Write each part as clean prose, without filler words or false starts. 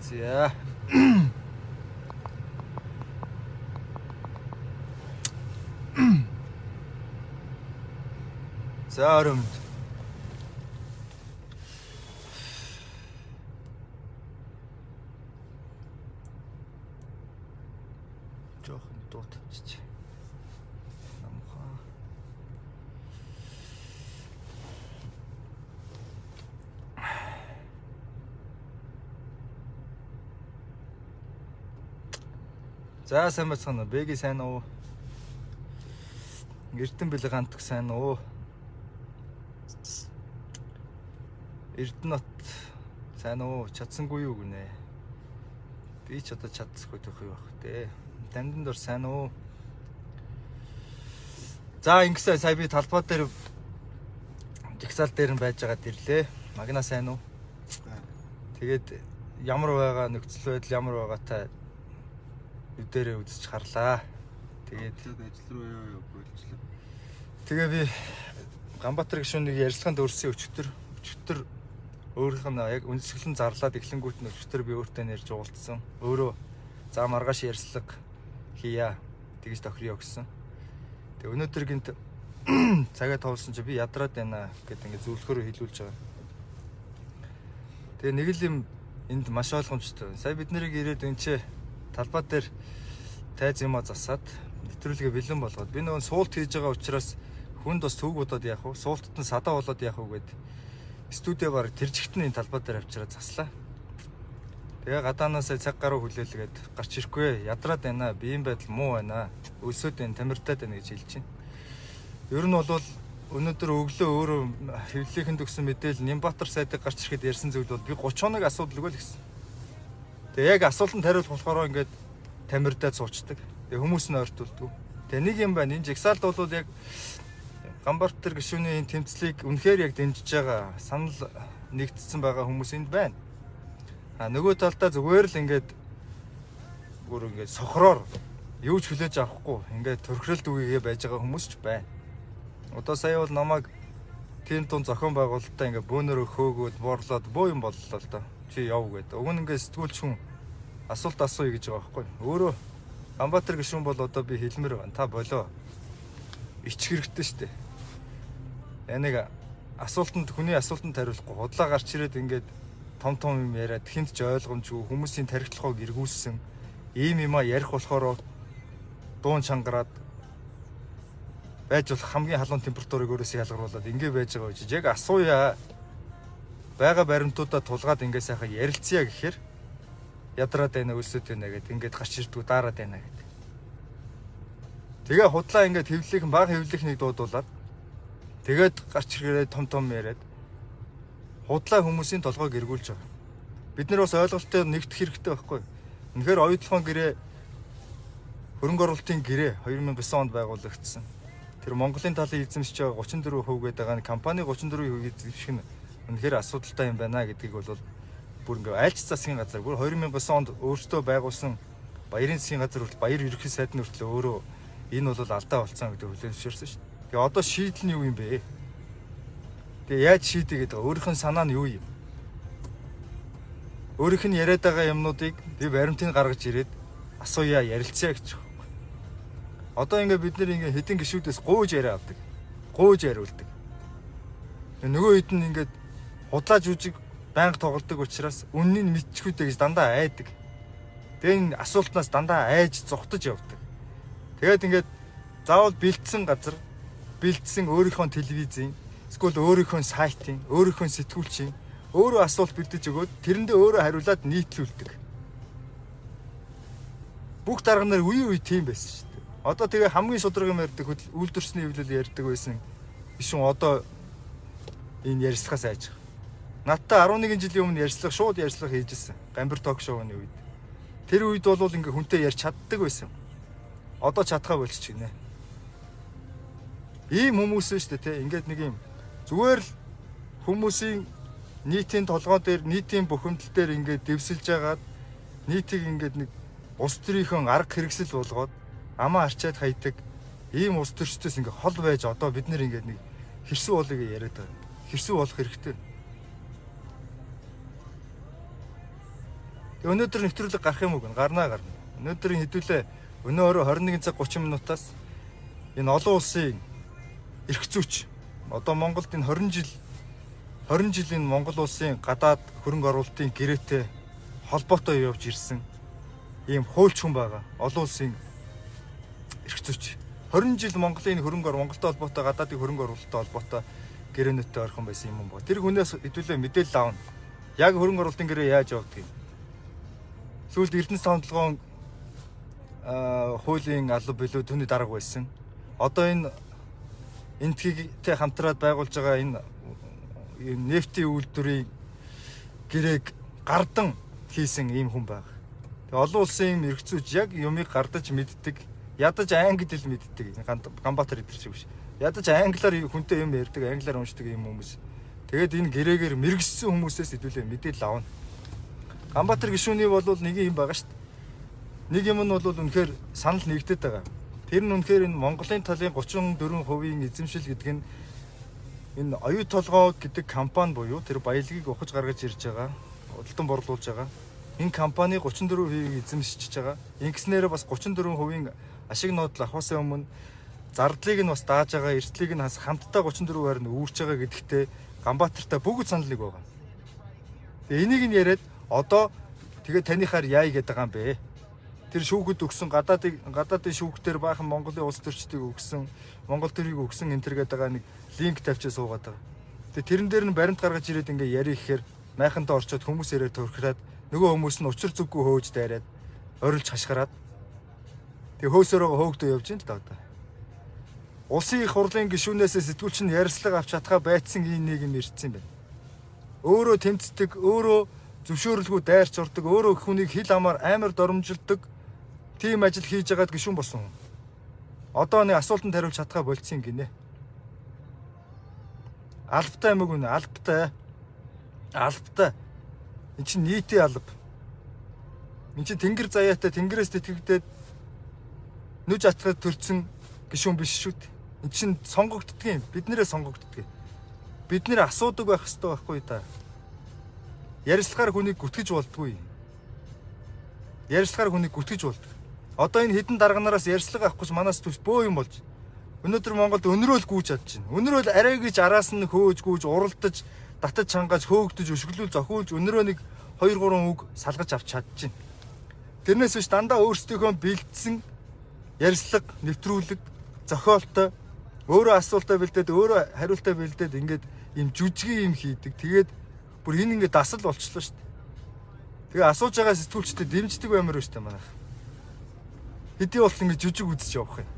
За. За өрөмд. Жохон дуутчих. Намхаа. За сайн бацхан бэги сайн уу? Эрдэн бэлэг гантг сайн уу? Эрдэнэт сайн уу? Чадсангүй юу гинэ? Би ч одоо чадсгүй төх юу бах те. Тандан дор сайн уу? За ингэсээ сая би талбай дээр жигсаал дээр нь байж байгаад ирлээ. Магна сайн уу? Тэгээд ямар байгаа нөхцөл байдал ямар байгаатай үдээрээ үзэж харлаа. Тэгээд ажил руу явуулчлаа. Тэгээ би Ганбаатар гишүүнийг ярилцлаганд өрсөн өчтөр өөрийнх нь яг үнэлсгэлэн зарлаад эхлэнгүүт нь өчтөр би өөртөө нэрж уулзсан. Өөрөө за маргааш ярилцлага хийя тэгж тохирио гэсэн. Тэгээ өнөөдөр гинт цагаа товлсон чи би ядраад байна гэд ингээд зөвлөхөөрөө хэлүүлж байгаа. Тэгээ нэг л юм энд маш ойлгомжтой. Сая бид нарыг ирээд энэ талбай дээр тайз юмаа засаад нэвтрүүлгээ бэлэн болгоод би нөгөө суулт хийж байгаа учраас хүнд бас төг бодоод яах вэ? Суултад нь садаа болоод яах вэ гэд студиогоор тэр жигт нь энэ талбай дээр авчираад заслаа. Тэгээ гадаанаас цаг гаруй хүлээлгээд гарч ирэхгүй. Ядраад байна. Биеийн байдал муу байна. Өлсөд байна, тамиртаад байна гэж хэлж байна. Ер нь бол өнөөдөр өглөө өөрөө хэвлэлийнхэн төгсөн мэдээлэл Нямбатар сайдыг гарч ирэхэд ярьсан зүйл бол би 30 хоног асуудал өгөө л гэсэн. Тэгээ яг асуултанд хариулах болохоор ингээд тамирдаад суучдаг. Тэгээ хүмүүс нь ойртуулдаг. Тэгээ нэг юм байна. Энэ жигсаалд бол яг Ганбаатар гишүүний энэ тэмцлийг үнэхээр яг дэмжиж байгаа санал нэгдсэн байгаа хүмүүс энд байна. Нөгөө талдаа зүгээр л ингээд бүр ингээд сохроор юу ч хүлээж авахгүй ингээд төрхрөлд үгээгээ байж байгаа хүмүүс ч байна. Одоо сая бол намайг тийм тун зохион байгуулалтаа ингээд бөөнөрөө хөөгөөд боорлоод боо юм боллоо л да. Чи яв гэдэг. Уг нь ингээд сэтгүүлч хүн асуулт асууя гэж байгаа байхгүй. Өөрөө Ганбаатар гишүүн бол одоо би хэлмээр байна. Та болоо. Ичих хэрэгтэй шүү дээ. Энийг хүний асуултанд хариулахгүй худлаа гарч ирээд ингээд том юм яриад хинт ч ойлгомжгүй хүмүүсийн тархитлогоог эргүүлсэн ийм юма ярих болохоор дуун чангараад байж болох хамгийн халуун температурыг өөрөөсөө ялгаруулад ингэ байж байгаа үчиж яг асууя. Бага баримтуудаа тулгаад ингэ сайхан ярилцъя гэхээр ядраад байна өлсөд байна гэд ингээд гарч ирдгүү дараад байна гэд. Тэгээ худлаа ингээд хэвлэлийнхэн бага хэвлэлийнхнийг дуудуулаад тэгээд гарч ирээд том яриад худлаа хүмүүсийн толгойг эргүүлж байгаа. Бид нар бас ойлголттой нэгдэх хэрэгтэй байхгүй. Үнэхээр оюутлогын гэрээ хөрөнгө оруулалтын гэрээ 2009 онд байгуулагдсан. Тэр Монголын талын эзэмшиж байгаа 34% гэдэг байгаа компани 34% эзэмших нь үнэхээр асуудалтай юм байна гэдгийг бол бүр ингээ айлч засгийн газар бүр 2009 онд өөртөө байгуулсан баярын засгийн газар хүртэл баяр ерөнхий сайдны хүртэл өөрөө энэ бол алдаа болсон гэдэг хүлээн зөвшөөрсөн шүү дээ. Тэгээ одоо шийдэл нь юу юм бэ? Тэгээ яаж шийдэ гэдэг өөрийнх нь санаа нь юу юм? Өөрийнх нь яриад байгаа юмнуудыг би баримтыг гаргаж ирээд асууя ярилцъя гэж байгаа. Одоо ингээ бид нэр ингээ хэдин гишүүдээс гууж яриа авдаг. Гууж яриулдаг. Нөгөө хэд нь ингээд худлаа жүжиг байнга тоглодог учраас үннийг мэдчихвүдэ гэж дандаа айдаг. Тэгээ энэ асуултнаас дандаа айж зугтаж явдаг. Тэгээд ингээд заавал бэлдсэн газар бэлдсэн өөрийнхөө телевизийн эсвэл өөрийнхөө сайтын өөрийнхөө сэтгүүлчийн өөрөө асуулт бэлдэж өгөөд тэрэндээ өөрөө хариулаад нийтлүүлдэг. Бүх дарга нар үе тийм байсан шүү дээ. Одоо тэгээ хамгийн шударга юм ярьдаг үйлдвэрчний хөвлөл ярьдаг байсан бишүүн одоо энэ ярилцлагаас айж байгаа. Надтай 11 жилийн өмнө ярилцлага шууд ярилцлага хийжсэн. Гамбар ток шоуны үед. Тэр үед бол ингээ хүнтэй ярьж чаддаг байсан. Одоо чадхаа болчих гинэ. Ийм хүмүүс шүү дээ те. Ингээд нэг юм зүгээр л хүмүүсийн нийтийн толгой дээр нийтийн бухимдал дээр ингээд дэвсэлж агаад нийтийг ингээд нэг ус төрийнхөө арга хэрэгсэл болгоод амаа арчаад хайдаг ийм ус төрчдөөс ингээд хол байж одоо бид нэр ингээд нэг хэрсүү болыг яриад байгаа. Хэрсүү болох хэрэгтэй. Тэгээ өнөөдөр нэвтрүүлэг гарах юм уу гэн гарна. Өнөөдрийн хэдүүлээ өнөө 21 цаг 30 минутаас энэ олон улсын эрх зүйч одоо Монголд энэ 20 жилийн Монгол улсын гадаад хөрөнгө оруулалтын гэрээтэй холбоотой явж ирсэн ийм хуульч хүн байгаа. Олон улсын эрх зүйч 20 жил Монголын Монголтой холбоотой гадаадын хөрөнгө оруулалттай холбоотой гэрээнүүтэй орхон байсан юм байна. Тэр хүнээс хэдүүлээ мэдээлэл аавна. Яг хөрөнгө оруулалтын гэрээ яаж явагдгийг. Сүүлд Эрдэнэс томдлогоон хуулийн алба билүү түүний дарга байсан. Одоо энэ энтхийгтэй хамтраад байгуулж байгаа энэ нефтийн үйлдвэрийн гэрээг гардан хийсэн ийм хүн байна. Тэгээ олон улсын эрх зүйч яг юмыг гардаж мэддэг, ядаж англи хэл мэддэг. Ганбаатар эдэр шиг биш. Ядаж англиар хүнтэй юм ярьдаг, англиар уншдаг юм хүмүүс. Тэгээд энэ гэрээгээр мэрэгссэн хүмүүсээс хэдүүлээ мэдээлэл авна. Ганбаатар гишүүний бол нэг юм байгаа шүү дээ. Нэг юм нь бол үнэхээр санал нэгдэт байгаа. Тэр нь үнэхээр энэ Монголын талын 34% эзэмшил гэдэг нь энэ оюу толгой гэдэг компани буюу тэр баялагийг ухаж гаргаж ирж байгаа, худалдан борлуулж байгаа. Энэ компани 34% эзэмшиж байгаа. Ингэснээр бас 34% ашиг нуудлал авахаас өмнө зардлыг нь бас дааж байгаа, эрсдлийг нь хамтдаа 34%-аар нь үүрч байгаа гэдэгтээ Ганбаатартай бүгд санал нэг байгаа. Тэгээ энийг нь яриад одоо тэгээ таныхаар яа гэдэг юм бэ? Тэр шүүхэд өгсөн гадаадын шүүхтэр баахан Монголын улс төрчдийг өгсөн, Монгол төрийг өгсөн энэ төр гэдэг нэг линк тавьчаа суугаад байгаа. Тэгээ тэрэн дээр нь баримт гаргаж ирээд ингээ яри гэхээр майхандаа орчоод хүмүүс ирээд төрхрээд нөгөө хүмүүс нь учир зүггүй хөөж дайраад орилж хашгираад тэгээ хөөсөөрөө хөөгдөө явж ин л да одоо. Улсын их хурлын гишүүнээс сэтгүүлч нь ярьслага авч чадхаа байцсан ийм нэг юм ирсэн байна. Өөрөө тэмцдэг, өөрөө зөвшөөрлгүй дайрч ордог, өөрөө их хүнийг хил амаар амар доромжилдог тийм ажил хийж байгаад гишүүн болсон. Одоо нэг асуултанд хариулж чадхаа болцсон гинэ. Албатай юм уу? Албатай. Энд чинь нийтийн алба. Энд чинь тэнгэр заяатай тэнгэрээс тэтгэгдээд нүж атгад төрсэн гишүүн биш шүү дээ. Энд чинь сонгогддог юм. Биднэрээ сонгогддог. Бид нэр асуудаг байх хэрэгтэй байхгүй та. Ярилцлагаар хүнийг гүтгэж болдгүй. Одоо энэ хідэн дарганараас ярилцлага авахгүй ч манаас төс бөө юм болж. Өнөөдөр Монголд өнрөөл гүйж чадж байна. Өнрөөл арай гэж араас нь хөөж гүйж уралдаж, татаж чангааж, хөөгдөж, өшгөлүүл зохиулж өнрөө нэг 2-3 үг салгаж авч чадж байна. Тэрнээс биш дандаа өөрсдийнхөө бэлдсэн ярилцлага, нэвтрүүлэг, зохиолтой өөрөө асуултаа бэлдээд, өөрөө хариултаа бэлдээд ингээд ийм жүжиг юм хийдэг. Тэгээд бүр энэ ингээд дасал болчихлоо шүү дээ. Тэгээ асууж байгаа сэтгүүлчтэй дэмждэг баймаар шүү дээ манайх. Хэдий бол ингээд жүжиг үзэж явах юм.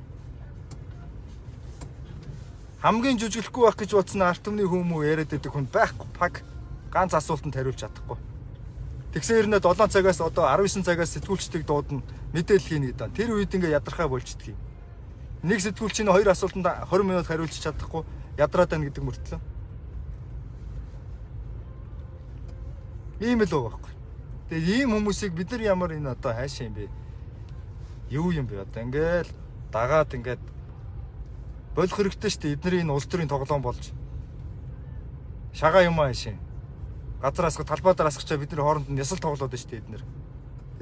Хамгийн жүжиглэхгүй байх гэж бодсон арт түмний хүмүү яриад байдаг хүн байхгүй паг ганц асуултанд хариулж чадахгүй. Тэгсэн хэрнээ 7 цагаас одоо 19 цагаас сэтгүүлчдийг дуудана мэдээлэл хийнэ гэдэг. Тэр үед ингээд ядархаа болчдөг юм. Нэг сэтгүүлч нь 2 асуултанд 20 минут хариулж чадахгүй ядраад байна гэдэг мөртлөө. Ийм л байгаа байхгүй. Тэгээ ийм хүмүүсийг бид нар ямар энэ одоо хайшаа юм бэ? Юу юм бэ одоо ингээл дагаад ингээд болох хэрэгтэй шүү дээ. Эдний энэ улс төрийн тоглоом болж шагаа юм аашин. Газар асгах, талбай дээр асгачаа бидний хооронд нь ясал тоглоод байна шүү дээ эднэр.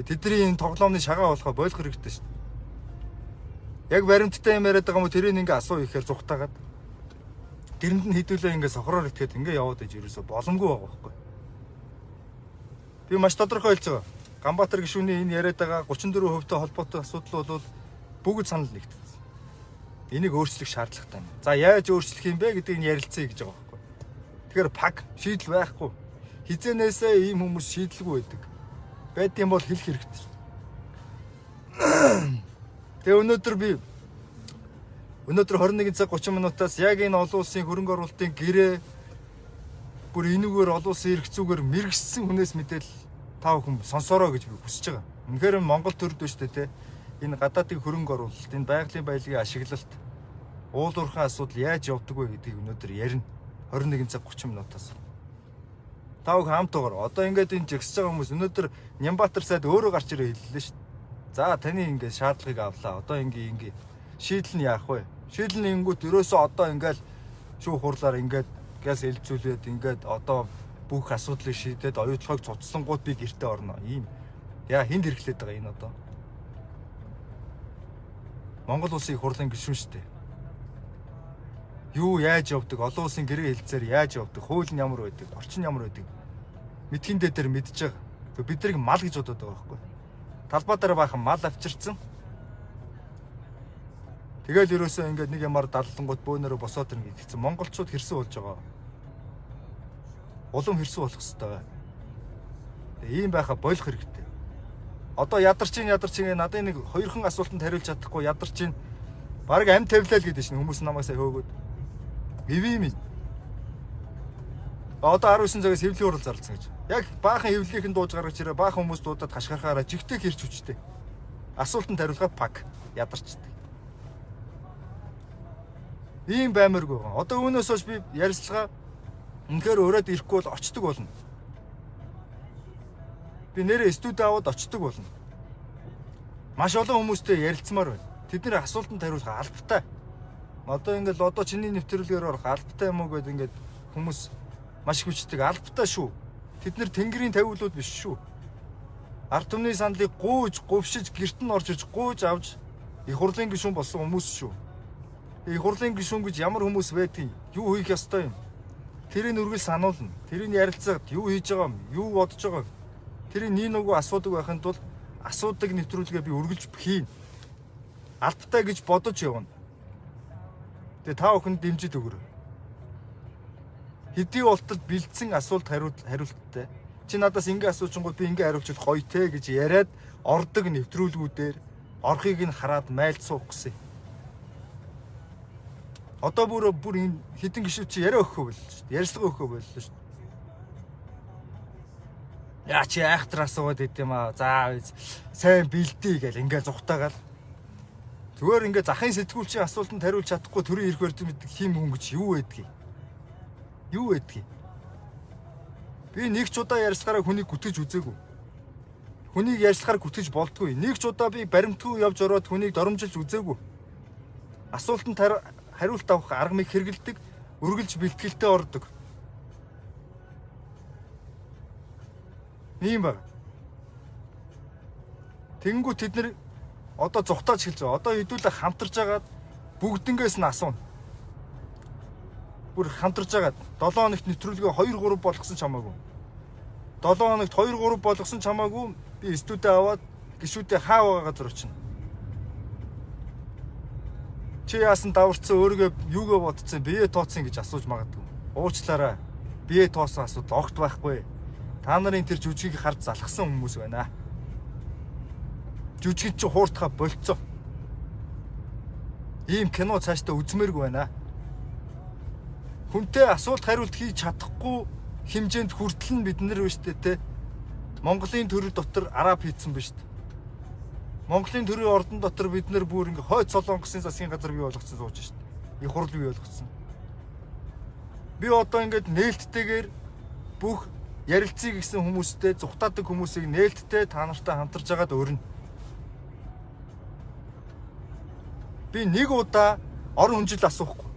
Тэдний энэ тоглоомны шагаа болохоо болох хэрэгтэй шүү дээ. Яг баримттай юм яриад байгаа юм уу тэрийг ингээ асуу ихээр зүхтаагаад тэрэнд нь хідүүлээ ингээ сохроор итгээд ингээ яваад иж ерөөсө боломгүй байгаа байхгүй. Би маш тодорхой хэлж байгаа. Ганбаатар гишүүний энэ яриад байгаа 34%-тэй холбоотой асуудал бол бүгд санал нэгдсэн. Энийг өөрчлөх шаардлагатай юм. За яаж өөрчлөх юм бэ гэдгийг ярилцъя гэж байгаа байхгүй. Тэгэхээр паг шийдэл байхгүй. Хизэнээсээ ийм хүмүүс шийдэлгүй байдаг. Байдсан бол хэлэх хэрэгтэй. Тэгээ өнөөдөр 21 цаг 30 минутаас яг энэ олон улсын хөрөнгө оруулалтын гэрээ бүр энүүгээр олон улсын эрх зүйгээр мэрэгссэн хүнээс мэдээлэл тав хүн сонсороо гэж би хүсэж байгаа. Үнэхээр Монгол төрд биш тэ. Энэ гадаадын хөрөнгө оруулалт, энэ байгалийн баялагын ашиглалт, уул уурхайн асуудал яаж явдаг вэ гэдгийг өнөөдөр ярина. 21 цаг 30 минутаас. Тав хамт байгаа. Одоо ингээд энэ жигсэж байгаа хүмүүс өнөөдөр Нямбатар сайд өөрөө гарч ирээ хэллээ шүү дээ. За таны ингээд шаардлагыг авлаа. Одоо ингээ шийдэл нь яах вэ? Шийдэл нь ингүүт ерөөсөө одоо ингээл шүүх хурлаар ингээд газ элцүүлээд ингээд одоо бүх асуудлыг шийдээд оюутлогыг цуцсангууд би гэртээ орно. Ийм Яа хинд хэрэглээд байгаа энэ одоо. Монгол улсын их хурлын гишүүн шүү дээ. Юу яаж явдаг, олон улсын гэрээ хэлцээр яаж явдаг, хууль нь ямар байдаг, орчин ямар байдаг. Мэдхийн дээр мэдж байгаа. Тэг бид нарыг мал гэж бодоод байгаа байхгүй. Талбай дээр баахан мал авчирцсан. Тэгэл ерөөсөө ингээд нэг ямаар даллангууд бөөнөрөө босоод ирнэ гэдгийгсэн. Монголчууд хэрсэн болж байгаа. Улам хэрсэн болох хэвээр. Ийм байхаа болох хэрэгтэй. Одоо ядарчин надад нэг хоёрхан асуултанд хариулж чадахгүй ядарчин. Бараг амь тавилаа л гэдэг чинь хүмүүс намайг сая хөөгөөд. Ивэми. Одоо 19 цагаас хэвлэлийн хурал зарласан гэж. Яг баахан хэвлэлийнхэн дууж гаргаж ирээ баахан хүмүүс дуудаад хашгирахаараа жигтэй хэрч хүчтэй. Асуултанд хариулгаа пак ядарчдаг. Ийм баймаргүй байгаа. Одоо үүнээс хойш би ярилцлага үнэхээр өрөөд ирэхгүй бол очдөг болно. Би нэрээ студи аваад очдөг болно. Маш олон хүмүүстэй ярилцмаар байна. Тэдний асуултанд хариулах албатай. Одоо чиний нэвтрүүлгээр орох албатай юм уу гэдээ ингээд хүмүүс маш их хүчдэг албатай шүү. Тэд нар тэнгэрийн тавиулууд биш шүү. Ард түмний саналыг гуйж, говшиж, гэрт нь орж иж гуйж авч их хурлын гишүүн болсон хүмүүс шүү. Их хурлын гишүүн гэж ямар хүмүүс байдгийг юу хийх ёстой юм? Тэрийг үргэлж сануулна. Тэрийг ярилцаад юу хийж байгаа юм? Юу бодож байгаа юм? Тэрийг нэг нүгөө асуудаг байхын тулд асуудаг нэвтрүүлгээ би үргэлж хийн. Албатай гэж бодож явна. Тэгээ та бүхэнд дэмжиж өгөрөө. Хэдий болтол бэлдсэн асуулт хариулттай. Чи надаас ингэ асуучингууд би ингэ хариулчихвал гоё те гэж яриад ордог нэвтрүүлгүүдээр орхийг нь хараад майлд суух гэсэн. Одоо бүр энэ хитэн гişүү чи яриа өгөхгүй боллоо шүү дээ. Ярьслага өгөхгүй боллоо шүү дээ. Яа чи айхтар асууад идэм аа. За сайн бэлдээ гэл ингээ зүхтаагаал. Зүгээр ингээ захын сэтгүүлчийн асуултанд хариулж чадахгүй төрийн ирэх барьд мэддэг хим хүн гэж юу байдгийг. Юу байдгийг. Би нэг ч удаа ярьсараа хүнийг гүтгэж үзээгүй. Хүнийг ярьсараа гүтгэж болдгүй. Нэг ч удаа би баримтгүй явж ороод хүнийг доромжилж үзээгүй. Асуултанд хариулт авах арга мэг хэрэгэлдэг, үргэлж бэлтгэлтэй ордог. Ийм баг. Тэнгүү тэд нар одоо зүхтааж эхэлж байгаа. Одоо хэдүүлээ хамтарч агаад бүгднгээс нь асууна. Бүр хамтарч агаад 7 хоногт нэвтрүүлгээ 2 3 болгосон ч хамаагүй. 7 хоногт 2 3 болгосон ч хамаагүй би студид аваад гişүүдээ хаа байгаа газар очино. Чи яасан даварцсан өөрийгөө юугээ бодцсон бие тооцсон гэж асууж магадгүй. Уучлаарай. Бие тоосон асуудал огт байхгүй. Та нарын тэр жүжигийг харж залхсан хүмүүс байна. Жүжигч чи хууртахаа болцоо. Ийм кино цаашдаа үзмээргүй байна. Хүнтэй асуулт хариулт хийж чадахгүй хэмжээнд хүртэл нь бид нар биш те. Монголын төрөл дотор араб хийцэн биш. Монголын төрийн ордон дотор бид нар бүр ингээ хойд солонгосын засгийн газар бий болгоцсон сууж шít. Их хурл бий болгоцсон. Би одоо ингээд нээлттэйгээр бүх ярилцгийг гэсэн хүмүүстэй зүхтаадаг хүмүүсийг нээлттэй та нартай хамтарч байгаад өрнө. Би нэг удаа орон хүнжил асуухгүй.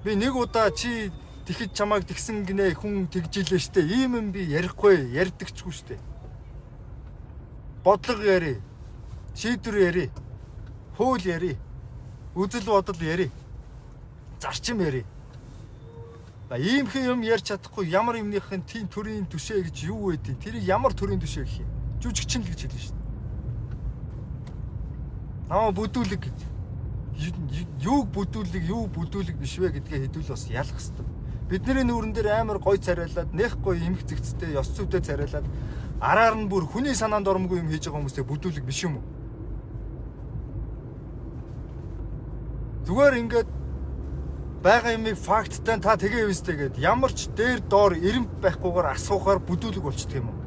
Би нэг удаа чи тэгэхэд чамайг тэгсэн гинэ хүн тэгжилээ штэ. Ийм юм би ярихгүй, ярьдагчгүй штэ. Бодлого яри. Шийдвэр яри. Хууль яри. Үзэл бодол яри. Зарчим яри. Ийм хин юм ярьж чадахгүй ямар юмныхын тийм төрийн түшээ гэж юу байдгийг тэрийг ямар төрийн түшээ гэх юм. Жүжигчин л гэж хэлнэ шүү дээ. Наа бүдүүлэг гэж. Юуг бүдүүлэг биш вэ гэдгээ хэдүүл бас ялах хэрэгтэй. Бидний нүүрэн дээр амар гой царайлаад, нэх гой эмх зэгцтэй, ёс зүйтэй царайлаад араар нь бүр хүний санаанд оромгүй юм хийж байгаа хүмүүстэй бүдүүлэг биш юм уу? Зүгээр ингээд байгаа юмыг факттай та тэгээ юмстэй гээд ямар ч дээр доор эрэмт байхгүйгээр асуухаар бүдүүлэг болчихдөг юм уу?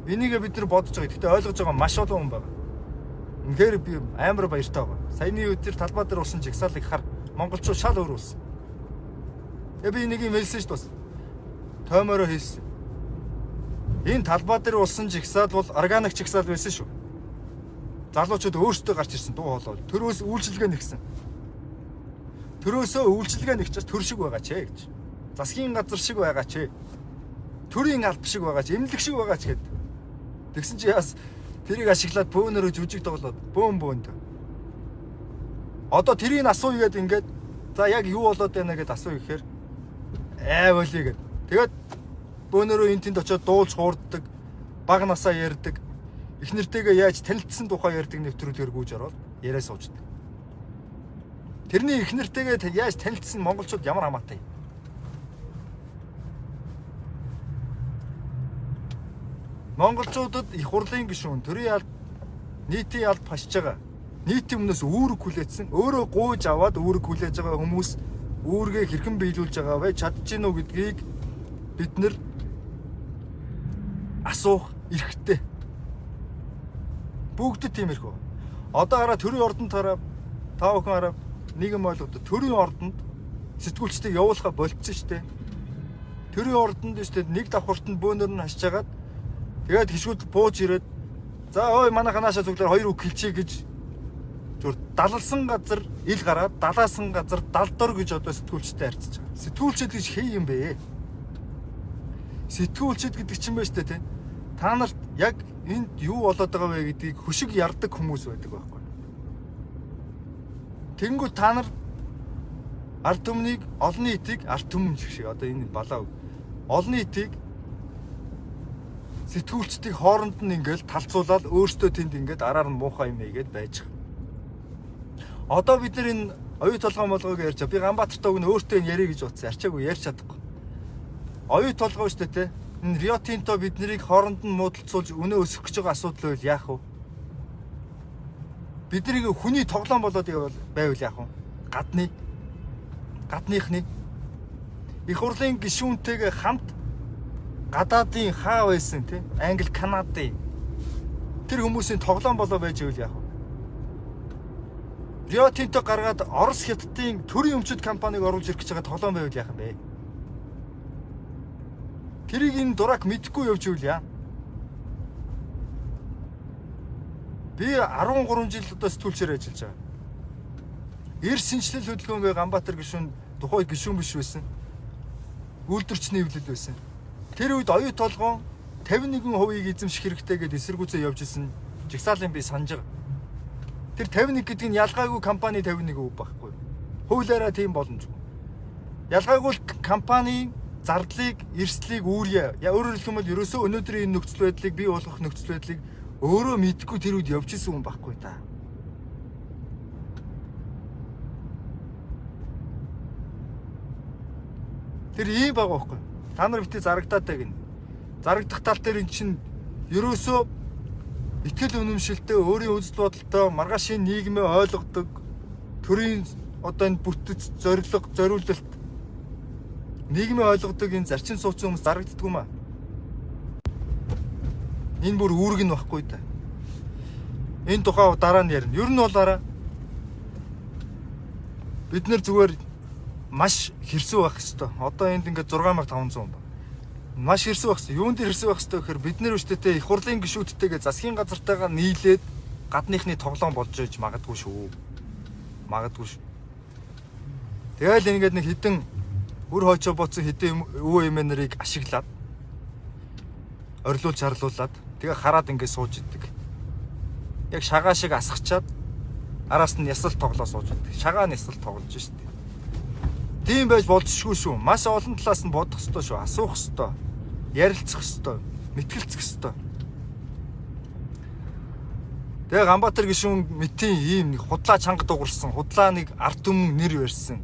Энийг бид нар бодож байгаа. Гэхдээ ойлгож байгаа маш олон хүн байна. Үнэхээр би амар баяртай байгаа. Саяны өдөр талбай дээр усан жигсаалыг хар монголчууд шал өөр болсон. Би нэг юм хэлсэн шүү дээ. Тоймороо хэлсэн. Энэ талбай дээр усан жигсаал бол органик жигсаал байсан шүү. Залуучууд өөрсдөө гарч ирсэн дуу хоолой. Төрөөс үйлчилгээ нэгсэн. Төрөөсөө үйлчилгээ нэгчээс төр шиг байгаа ч гэж. Засгийн газар шиг байгаа ч. Төрийн алба шиг байгаа ч, эмнэлэг шиг байгаа ч гэд. Тэгсэн чи яас тэрийг ашиглаад бөөнөрөө жүжиг тоглоод бөөнд. Одоо тэрийг асууя гээд ингээд за яг юу болоод байна гэд асууя гэхээр болий гэд. Тэгээд бөөнөрөө энэ тэнд очиод дуулж хуурддаг, баг насаа ярьдаг, их нэртэйгээ яаж танилцсан тухай ярьдаг нэвтрүүлгээр гүйж ороод яриа сууждаг. Тэрний их нэртэйгээ яаж танилцсан монголчууд ямар хамаатай. Монголчуудад их хурлын гишүүн төрийн алба, нийтийн алба хашиж байгаа. Нийтийн өмнөөс үүрэг хүлээсэн, өөрөө гуйж аваад үүрэг хүлээж байгаа хүмүүс үүргээ хэрхэн биелүүлж байгаа вэ? Чадж гин үү гэдгийг бид нэр асуух эрхтэй. Бүгд тиймэрхүү. Одоо хараа төрийн ордонд хараа та бүхэн хараа нийгэм ойлгоод төрийн ордонд сэтгүүлчдийг явуулахаа болцсон шүү дээ. Төрийн ордонд шүү дээ нэг давхартанд бөөнөр нь хашиж хагаад тэгээд хишгүүд бууж ирээд за ой манайха наашаа зүглэр хоёр үг хэлчихье гэж зүр далалсан газар ил гараад далаасан газар далдор гэж одоо сэтгүүлчтэй харьцаж байгаа. Сэтгүүлчд гэж хэй юм бэ? Сэтгүүлчд гэдэг чинь байна шүү дээ, тийм. Та нарт яг энд юу болоод байгаа вэ гэдгийг хөшиг ярддаг хүмүүс байдаг байхгүй. Тэнгүү та нар ард түмнийг олон нийтийг ард түмэн шиг одоо энэ балаа олон нийтийг сэтгүүлчдийг хооронд нь ингээл талцуулаад өөртөө тэнд ингээд араар нь муухай юм ийгээд байж байгаа. Одоо бид нар энэ оюу толгой молгойг ярьж байгаа. Би Ганбаатартай өгнө өөртөө энэ ярих гэж утсан. Арчаагүй ярьж чадахгүй. Оюу толгой шүү дээ, тэ. Энэ Рио Тинто бид нарыг хооронд нь муудалцуулж өнөө өсөх гэж байгаа асуудал байвал яах вэ? Бид нарыг хүний тоглоом болоод байвал яах вэ? Гадныхны их хурлын гишүүнтэйгээ хамт гадаадын хаа байсан тий Англи, Канадын тэр хүмүүсийн тоглоом болоо байж ивэл яах вэ? Рио Тинто гаргаад Орос хятадын төрийн өмчөд компаниг оруулж ирэх гэж байгаа тоглоом байвал яах юм бэ? Тэрийг энэ дурак мэдхгүй явж ивэл яа? Би 13 жил одоо сэтгүүлчээр ажиллаж байгаа. Эрс шинжилэл хөдөлгөөнгүй Ганбаатар гишүүн тухайд гишүүн биш байсан. Үйлдвэрчний эвлэл байсан. Тэр үед оюу толгоон 51%-ийг эзэмших хэрэгтэй гэдээ эсэргүүцээ явж исэн жигсаалын би санаж байгаа. Тэр 51 гэдэг нь ялгаагүй компани 51% байхгүй. Хуулиараа тийм боломжгүй. Ялгаагүй компани зардлыг, эрсдлийг өөрөөр хэлэх юм бол ерөөсөө өнөөдрийн энэ нөхцөл байдлыг бий болгох нөхцөл байдлыг өөрөө мэдгүй тэр үед явж исэн хүн байхгүй та. Тэр ийм байгаа байхгүй. Та нар битээ зарагдаад гин. Зарагдах тал дээр эн чинь ерөөсөө итгэл үнэмшилтэй, өөрийн үзэл бодолтой, маргаашийн нийгмээ ойлгодог, төрийн одоо энэ бүтэц зориулалт нийгмээ ойлгодог энэ зарчим сууцсан хүмүүс зарагддаг юм аа. Энэ бүр үүрэг нь байхгүй да. Энэ тухай дараа нь ярина. Ер нь бол араа бид нэр зүгээр маш хэрсүү байх хэвээр. Одоо энд ингээд 6500 байна. Маш хэрсүү байх хэвээр. Юунд хэрсүү байх хэвээр гэхээр бид нэр өчтөтэй их хурлын гишүүдтэйгээ засгийн газартайгаа нийлээд гадныхны тоглоом болж иж магадгүй шүү. Магадгүй шүү. Тэгэл ингээд нэг хідэн үр хойчоо боцсон хідэн өвөө эмээ нарыг ашиглаад орилуулж харлуулад тэгээ хараад ингээд сууж идэг. Яг шагаа шиг асгачаад араас нь ясал тоглоо сууж идэг. Шагаа нь ясал тоглож штеп. Тийм байж болцсохгүй шүү. Маш олон талаас нь бодох ёстой шүү. Асуух ёстой. Ярилцах ёстой. Мэтгэлцэх ёстой. Тэгээ Ганбаатар гишүүн мэтийн ийм нэг худлаа чанга дуурсан, худлаа нэг ард түмэн нэр барьсан.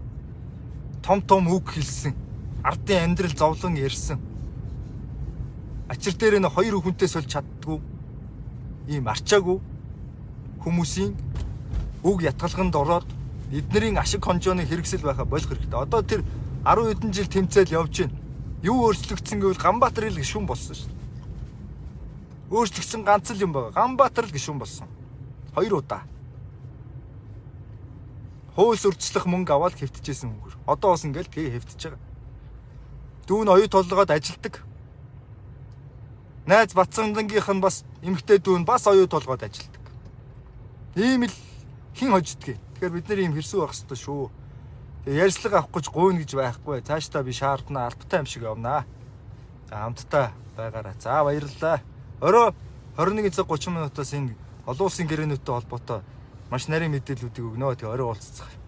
Том үг хэлсэн. Ардын амьдрал зовлон ярьсан. Ачир дээр нь хоёр хүнтэй сольж чаддгүй. Ийм арчаагүй хүмүүсийн үг ятгалганд ороод эднэрийн ашиг хонжооны хэрэгсэл байхаа болох хэрэгтэй. Одоо тэр 10 хэдэн жил тэмцээл явж байна. Юу өөрчлөгдсөн гэвэл Ганбаатар ил гишүүн болсон шүү дээ. Өөрчлөгдсөн ганц л юм байна. Ганбаатар л гишүүн болсон. 2 удаа. Хууль сурталчлах мөнгө аваад хэвтчихсэн хөнгөр. Одоо бас ингээл тэгээ хэвтэж байгаа. Дүүн оюу толгойд ажилдаг. Найз Батсангийнх нь бас эмэгтэй дүүн бас оюу толгойд ажилдаг. Ийм л хин хождгийг. Тэгэхээр бид нэр ийм хэрсүү байх хэрэгтэй шүү. Тэгээ ярьслага авах гэж гуйна гэж байхгүй. Цаашдаа би шаардна албатай юм шиг явнаа. За хамтдаа байгаарай. За баярлалаа. Орой 21 цаг 30 минутаас энэ олон улсын гэрээнүүтэй холбоотой маш нарийн мэдээллүүдийг өгнө. Тэгээ орой уулзцгаая.